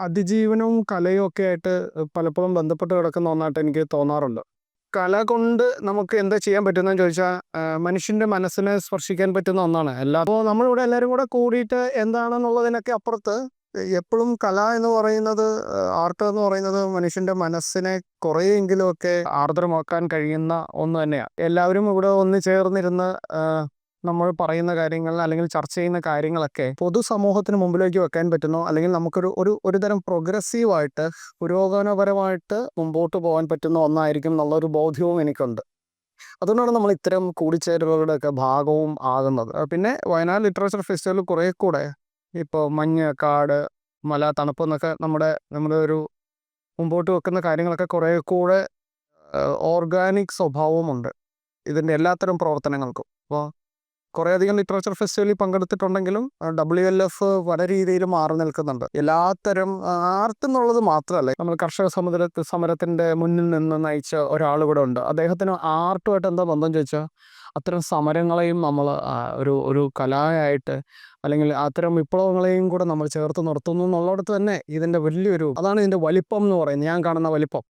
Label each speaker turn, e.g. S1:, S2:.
S1: അതിജീവനവും കലയും ഒക്കെ ആയിട്ട് പലപ്പോഴും ബന്ധപ്പെട്ട് കിടക്കുന്ന ഒന്നായിട്ട് എനിക്ക് തോന്നാറുണ്ട്. കല കൊണ്ട് നമുക്ക് എന്താ ചെയ്യാൻ പറ്റുന്നതെന്ന് ചോദിച്ചാൽ മനുഷ്യന്റെ മനസ്സിനെ സ്പർശിക്കാൻ പറ്റുന്ന ഒന്നാണ്. അപ്പോൾ നമ്മളിവിടെ എല്ലാവരും കൂടെ കൂടിയിട്ട് എന്താണെന്നുള്ളതിനൊക്കെ അപ്പുറത്ത് എപ്പോഴും കല എന്ന് പറയുന്നത്, ആർട്ട് എന്ന് പറയുന്നത് മനുഷ്യന്റെ മനസ്സിനെ കുറേയെങ്കിലുമൊക്കെ ആർദ്രമാക്കാൻ കഴിയുന്ന ഒന്ന് തന്നെയാണ്. എല്ലാവരും ഇവിടെ ഒന്ന് ചേർന്നിരുന്ന് നമ്മൾ പറയുന്ന കാര്യങ്ങൾ അല്ലെങ്കിൽ ചർച്ച ചെയ്യുന്ന കാര്യങ്ങളൊക്കെ പൊതുസമൂഹത്തിന് മുമ്പിലേക്ക് വെക്കാൻ പറ്റുന്നു, അല്ലെങ്കിൽ നമുക്കൊരു ഒരു ഒരു തരം പ്രോഗ്രസീവായിട്ട് പുരോഗമനപരമായിട്ട് മുമ്പോട്ട് പോകാൻ പറ്റുന്ന ഒന്നായിരിക്കും എന്നുള്ളൊരു ബോധ്യവും എനിക്കുണ്ട്. അതുകൊണ്ടാണ് നമ്മൾ ഇത്തരം കൂടിച്ചേരലുകളുടെയൊക്കെ ഭാഗവും ആകുന്നത്. പിന്നെ വയനാട് ലിറ്ററേച്ചർ ഫെസ്റ്റിവൽ കുറേ കൂടെ ഇപ്പോൾ മഞ്ഞ്, കാട്, മല, തണുപ്പ് എന്നൊക്കെ നമ്മുടെ ഒരു മുമ്പോട്ട് വെക്കുന്ന കാര്യങ്ങളൊക്കെ കുറേ കൂടെ ഓർഗാനിക് സ്വഭാവമുണ്ട് ഇതിൻ്റെ എല്ലാത്തരം പ്രവർത്തനങ്ങൾക്കും. അപ്പോൾ കുറേയധികം ലിറ്ററേച്ചർ ഫെസ്റ്റിവലിൽ പങ്കെടുത്തിട്ടുണ്ടെങ്കിലും WLF പല രീതിയിൽ മാറി നിൽക്കുന്നുണ്ട്. എല്ലാത്തരം ആർട്ട് എന്നുള്ളത് മാത്രമല്ല, നമ്മൾ കർഷക സമരത്തിൻ്റെ മുന്നിൽ നിന്ന് നയിച്ച ഒരാൾ ഇവിടെ ഉണ്ട്. അദ്ദേഹത്തിന് ആർട്ടുമായിട്ട് എന്താ ബന്ധം ചോദിച്ചാൽ അത്തരം സമരങ്ങളെയും നമ്മൾ ഒരു കലയായിട്ട്, അല്ലെങ്കിൽ അത്തരം വിപ്ലവങ്ങളെയും കൂടെ നമ്മൾ ചേർത്ത് നിർത്തുന്നു എന്നുള്ളിടത്ത് തന്നെ ഇതിൻ്റെ വലിയൊരു, അതാണ് ഇതിൻ്റെ വലിപ്പം എന്ന് പറയുന്നത്, ഞാൻ കാണുന്ന വലിപ്പം.